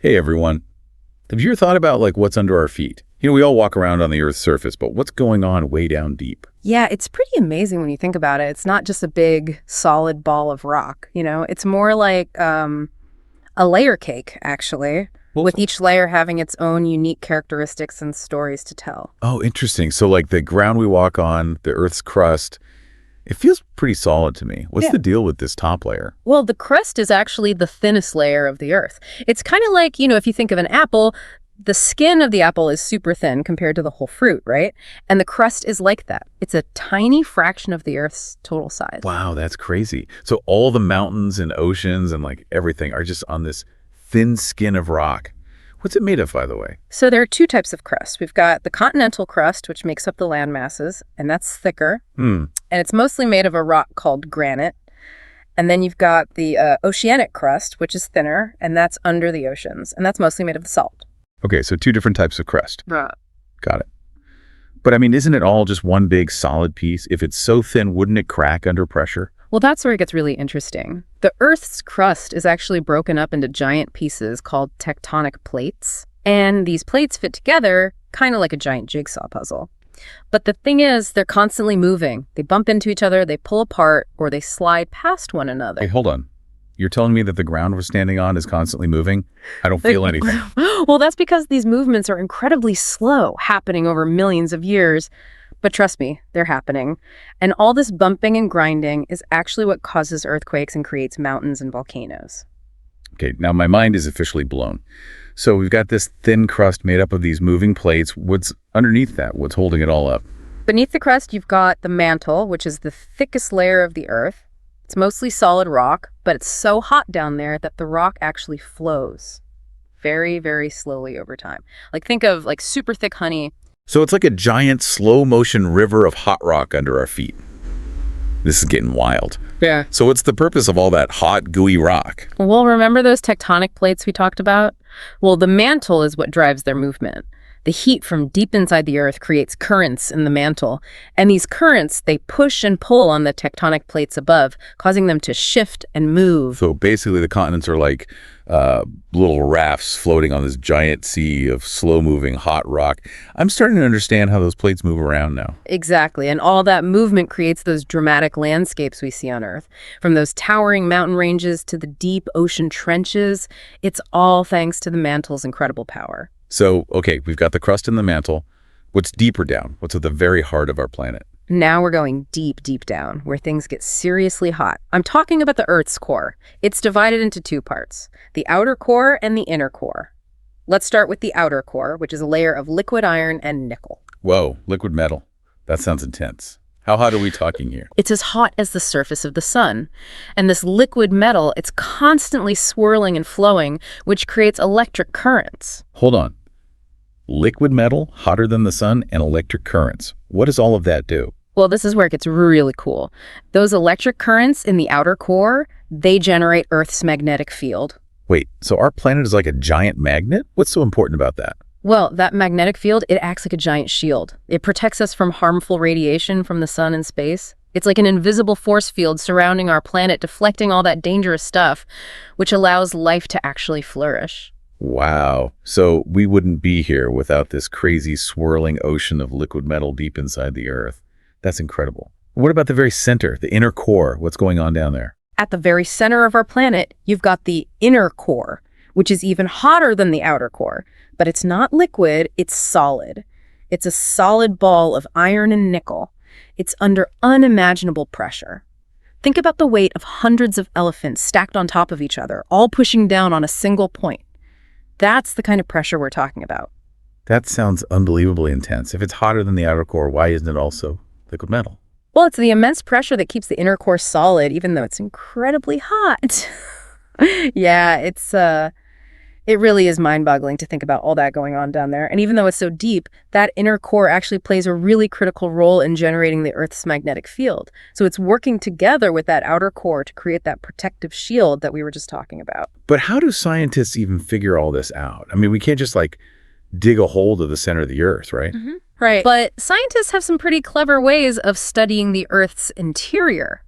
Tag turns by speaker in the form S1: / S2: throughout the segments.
S1: Hey everyone. Have you ever thought about what's under our feet? We all walk around on the Earth's surface, but what's going on way down deep?
S2: Yeah, it's pretty amazing when you think about it. It's not just a big, solid ball of rock, It's more like a layer cake, actually,
S1: Well,
S2: with each layer having its own unique characteristics and stories to tell.
S1: oh, interesting. So the ground we walk on, the Earth's crust, it feels pretty solid to me. What's
S2: Yeah.
S1: the deal with this top layer?
S2: Well, the crust is actually the thinnest layer of the Earth. It's kind of like, if you think of an apple, the skin of the apple is super thin compared to the whole fruit, right? And the crust is like that. It's a tiny fraction of the Earth's total size.
S1: Wow, that's crazy. So all the mountains and oceans and everything are just on this thin skin of rock. What's it made of, by the way?
S2: So there are two types of crust. We've got the continental crust, which makes up the land masses, and that's thicker. And it's mostly made of a rock called granite. And then you've got the oceanic crust, which is thinner, and that's under the oceans. And that's mostly made of salt.
S1: Okay, so two different types of crust.
S2: Right.
S1: Got it. But isn't it all just one big solid piece? If it's so thin, wouldn't it crack under pressure?
S2: Well, that's where it gets really interesting. The Earth's crust is actually broken up into giant pieces called tectonic plates. And these plates fit together kind of like a giant jigsaw puzzle. But the thing is, they're constantly moving. They bump into each other, they pull apart, or they slide past one another.
S1: Hey, hold on. You're telling me that the ground we're standing on is constantly moving? I don't feel anything.
S2: Well, that's because these movements are incredibly slow, happening over millions of years. But trust me, they're happening. And all this bumping and grinding is actually what causes earthquakes and creates mountains and volcanoes.
S1: Okay, now my mind is officially blown. So we've got this thin crust made up of these moving plates. What's underneath that? What's holding it all up?
S2: Beneath the crust, you've got the mantle, which is the thickest layer of the Earth. It's mostly solid rock, but it's so hot down there that the rock actually flows very, very slowly over time. Think of super thick honey.
S1: So it's like a giant slow motion river of hot rock under our feet. This is getting wild.
S2: Yeah.
S1: So what's the purpose of all that hot, gooey rock?
S2: Well, remember those tectonic plates we talked about? Well, the mantle is what drives their movement. The heat from deep inside the Earth creates currents in the mantle, and these currents, they push and pull on the tectonic plates above, causing them to shift and move.
S1: So basically the continents are like little rafts floating on this giant sea of slow-moving hot rock. I'm starting to understand how those plates move around now.
S2: Exactly, and all that movement creates those dramatic landscapes we see on Earth. From those towering mountain ranges to the deep ocean trenches, it's all thanks to the mantle's incredible power.
S1: So, okay, we've got the crust and the mantle. What's deeper down? What's at the very heart of our planet?
S2: Now we're going deep, deep down, where things get seriously hot. I'm talking about the Earth's core. It's divided into two parts, the outer core and the inner core. Let's start with the outer core, which is a layer of liquid iron and nickel.
S1: Whoa, liquid metal. That sounds intense. How hot are we talking here?
S2: It's as hot as the surface of the sun. And this liquid metal, it's constantly swirling and flowing, which creates electric currents.
S1: Hold on. Liquid metal, hotter than the sun, and electric currents. What does all of that do?
S2: Well, this is where it gets really cool. Those electric currents in the outer core, they generate Earth's magnetic field.
S1: Wait, so our planet is like a giant magnet? What's so important about that?
S2: Well, that magnetic field, it acts like a giant shield. It protects us from harmful radiation from the sun and space. It's like an invisible force field surrounding our planet, deflecting all that dangerous stuff, which allows life to actually flourish.
S1: Wow. So we wouldn't be here without this crazy swirling ocean of liquid metal deep inside the Earth. That's incredible. What about the very center, the inner core? What's going on down there?
S2: At the very center of our planet, you've got the inner core, which is even hotter than the outer core. But it's not liquid, it's solid. It's a solid ball of iron and nickel. It's under unimaginable pressure. Think about the weight of hundreds of elephants stacked on top of each other, all pushing down on a single point. That's the kind of pressure we're talking about.
S1: That sounds unbelievably intense. If it's hotter than the outer core, why isn't it also liquid metal?
S2: Well, it's the immense pressure that keeps the inner core solid, even though it's incredibly hot. Yeah, it really is mind-boggling to think about all that going on down there. And even though it's so deep, that inner core actually plays a really critical role in generating the Earth's magnetic field. So it's working together with that outer core to create that protective shield that we were just talking about.
S1: But how do scientists even figure all this out? We can't just dig a hole to the center of the Earth, right?
S2: Mm-hmm. Right. But scientists have some pretty clever ways of studying the Earth's interior.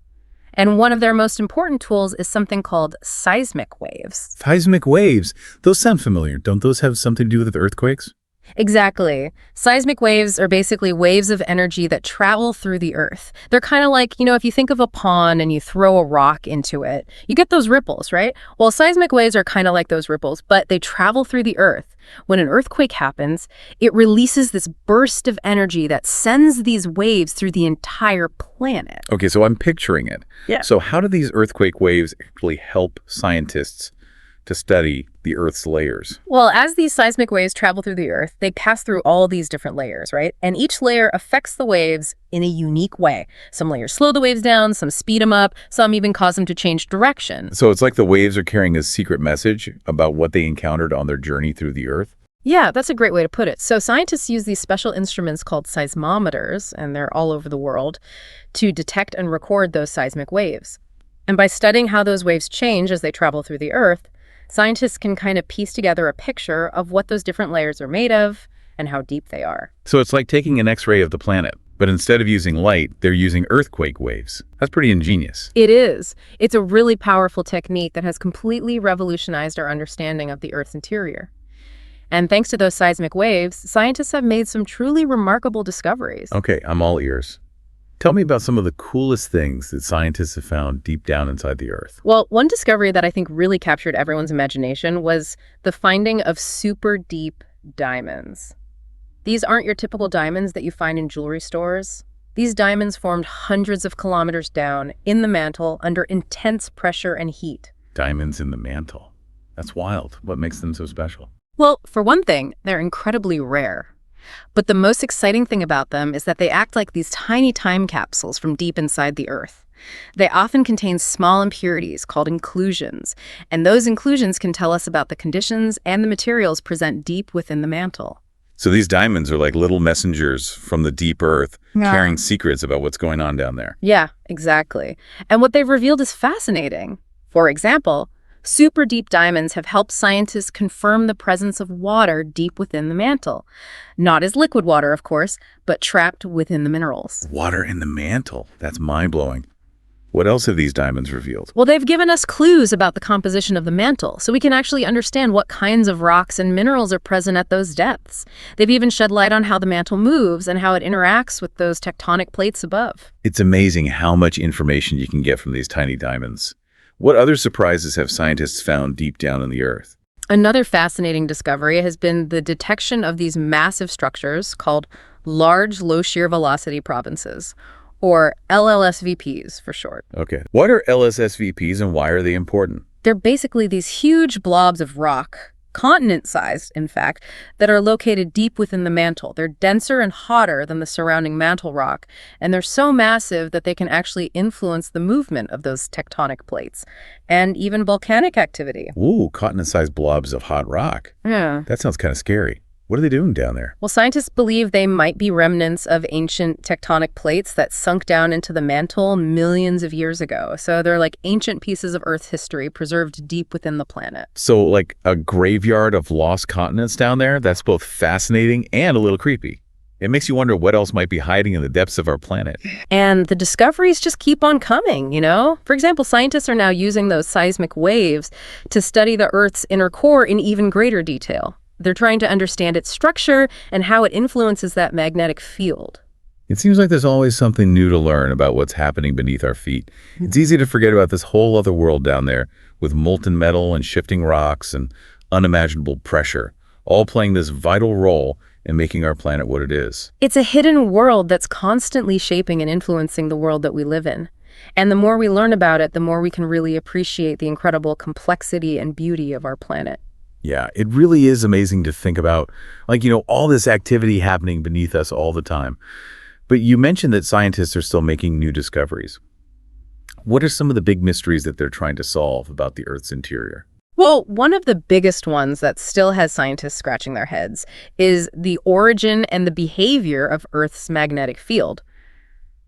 S2: And one of their most important tools is something called seismic waves.
S1: Seismic waves. Those sound familiar. Don't those have something to do with earthquakes?
S2: Exactly. Seismic waves are basically waves of energy that travel through the earth. They're kind of like, if you think of a pond and you throw a rock into it, you get those ripples, right? Well, seismic waves are kind of like those ripples, but they travel through the earth. When an earthquake happens, it releases this burst of energy that sends these waves through the entire planet.
S1: Okay, so I'm picturing it.
S2: Yeah.
S1: So how do these earthquake waves actually help scientists to study the Earth's layers?
S2: Well, as these seismic waves travel through the Earth, they pass through all these different layers, right? And each layer affects the waves in a unique way. Some layers slow the waves down, some speed them up, some even cause them to change direction.
S1: So it's like the waves are carrying a secret message about what they encountered on their journey through the Earth?
S2: Yeah, that's a great way to put it. So scientists use these special instruments called seismometers, and they're all over the world, to detect and record those seismic waves. And by studying how those waves change as they travel through the Earth, scientists can kind of piece together a picture of what those different layers are made of and how deep they are.
S1: So it's like taking an X-ray of the planet, but instead of using light, they're using earthquake waves. That's pretty ingenious.
S2: It is. It's a really powerful technique that has completely revolutionized our understanding of the Earth's interior. And thanks to those seismic waves, scientists have made some truly remarkable discoveries.
S1: Okay, I'm all ears. Tell me about some of the coolest things that scientists have found deep down inside the Earth.
S2: Well, one discovery that I think really captured everyone's imagination was the finding of super deep diamonds. These aren't your typical diamonds that you find in jewelry stores. These diamonds formed hundreds of kilometers down in the mantle under intense pressure and heat.
S1: Diamonds in the mantle. That's wild. What makes them so special?
S2: Well, for one thing, they're incredibly rare. But the most exciting thing about them is that they act like these tiny time capsules from deep inside the Earth. They often contain small impurities called inclusions, and those inclusions can tell us about the conditions and the materials present deep within the mantle.
S1: So these diamonds are like little messengers from the deep Earth,
S2: Yeah.
S1: carrying secrets about what's going on down there.
S2: Yeah, exactly. And what they've revealed is fascinating. For example, super deep diamonds have helped scientists confirm the presence of water deep within the mantle. Not as liquid water, of course, but trapped within the minerals.
S1: Water in the mantle. That's mind-blowing. What else have these diamonds revealed?
S2: Well, they've given us clues about the composition of the mantle, so we can actually understand what kinds of rocks and minerals are present at those depths. They've even shed light on how the mantle moves and how it interacts with those tectonic plates above.
S1: It's amazing how much information you can get from these tiny diamonds. What other surprises have scientists found deep down in the Earth?
S2: Another fascinating discovery has been the detection of these massive structures called large low shear velocity provinces, or LLSVPs for short.
S1: Okay. What are LSSVPs and why are they important?
S2: They're basically these huge blobs of rock, continent-sized, in fact, that are located deep within the mantle. They're denser and hotter than the surrounding mantle rock, and they're so massive that they can actually influence the movement of those tectonic plates and even volcanic activity.
S1: Ooh, continent-sized blobs of hot rock.
S2: Yeah.
S1: That sounds kind of scary. What are they doing down there?
S2: Well, scientists believe they might be remnants of ancient tectonic plates that sunk down into the mantle millions of years ago. So they're like ancient pieces of Earth's history preserved deep within the planet.
S1: So like a graveyard of lost continents down there? That's both fascinating and a little creepy. It makes you wonder what else might be hiding in the depths of our planet.
S2: And the discoveries just keep on coming, you know? For example, scientists are now using those seismic waves to study the Earth's inner core in even greater detail. They're trying to understand its structure and how it influences that magnetic field.
S1: It seems like there's always something new to learn about what's happening beneath our feet. It's easy to forget about this whole other world down there with molten metal and shifting rocks and unimaginable pressure, all playing this vital role in making our planet what it is.
S2: It's a hidden world that's constantly shaping and influencing the world that we live in. And the more we learn about it, the more we can really appreciate the incredible complexity and beauty of our planet.
S1: Yeah, it really is amazing to think about, like, all this activity happening beneath us all the time. But you mentioned that scientists are still making new discoveries. What are some of the big mysteries that they're trying to solve about the Earth's interior?
S2: Well, one of the biggest ones that still has scientists scratching their heads is the origin and the behavior of Earth's magnetic field.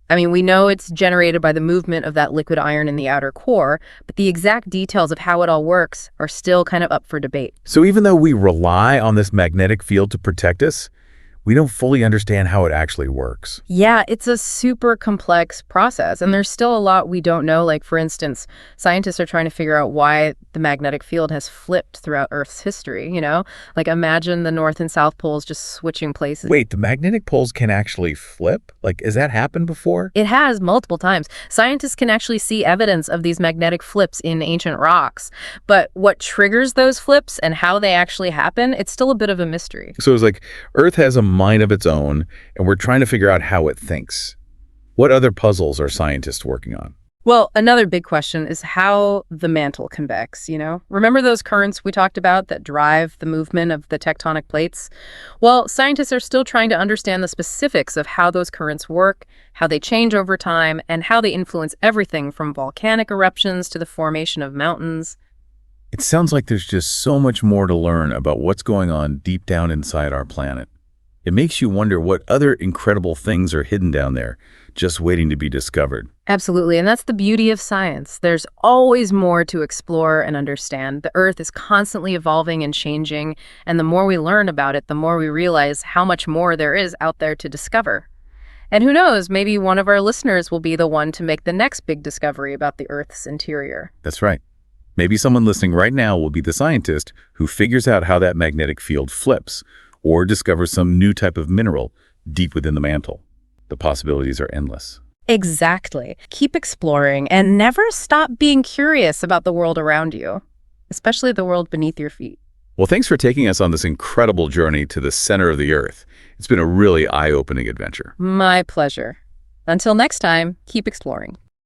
S2: I mean, we know it's generated by the movement of that liquid iron in the outer core, but the exact details of how it all works are still kind of up for debate.
S1: So even though we rely on this magnetic field to protect us, we don't fully understand how it actually works.
S2: Yeah, it's a super complex process, and there's still a lot we don't know. Like, for instance, scientists are trying to figure out why the magnetic field has flipped throughout Earth's history, you know? Like, imagine the North and South poles just switching places.
S1: Wait, the magnetic poles can actually flip? Like, has that happened before?
S2: It has multiple times. Scientists can actually see evidence of these magnetic flips in ancient rocks. But what triggers those flips and how they actually happen, it's still a bit of a mystery.
S1: So it's like Earth has a mind of its own, and we're trying to figure out how it thinks. What other puzzles are scientists working on?
S2: Well, another big question is how the mantle convects, you know? Remember those currents we talked about that drive the movement of the tectonic plates? Well, scientists are still trying to understand the specifics of how those currents work, how they change over time, and how they influence everything from volcanic eruptions to the formation of mountains.
S1: It sounds like there's just so much more to learn about what's going on deep down inside our planet. It makes you wonder what other incredible things are hidden down there, just waiting to be discovered.
S2: Absolutely, and that's the beauty of science. There's always more to explore and understand. The Earth is constantly evolving and changing, and the more we learn about it, the more we realize how much more there is out there to discover. And who knows, maybe one of our listeners will be the one to make the next big discovery about the Earth's interior.
S1: That's right. Maybe someone listening right now will be the scientist who figures out how that magnetic field flips, or discovers some new type of mineral deep within the mantle. The possibilities are endless.
S2: Exactly. Keep exploring and never stop being curious about the world around you, especially the world beneath your feet.
S1: Well, thanks for taking us on this incredible journey to the center of the Earth. It's been a really eye-opening adventure.
S2: My pleasure. Until next time, keep exploring.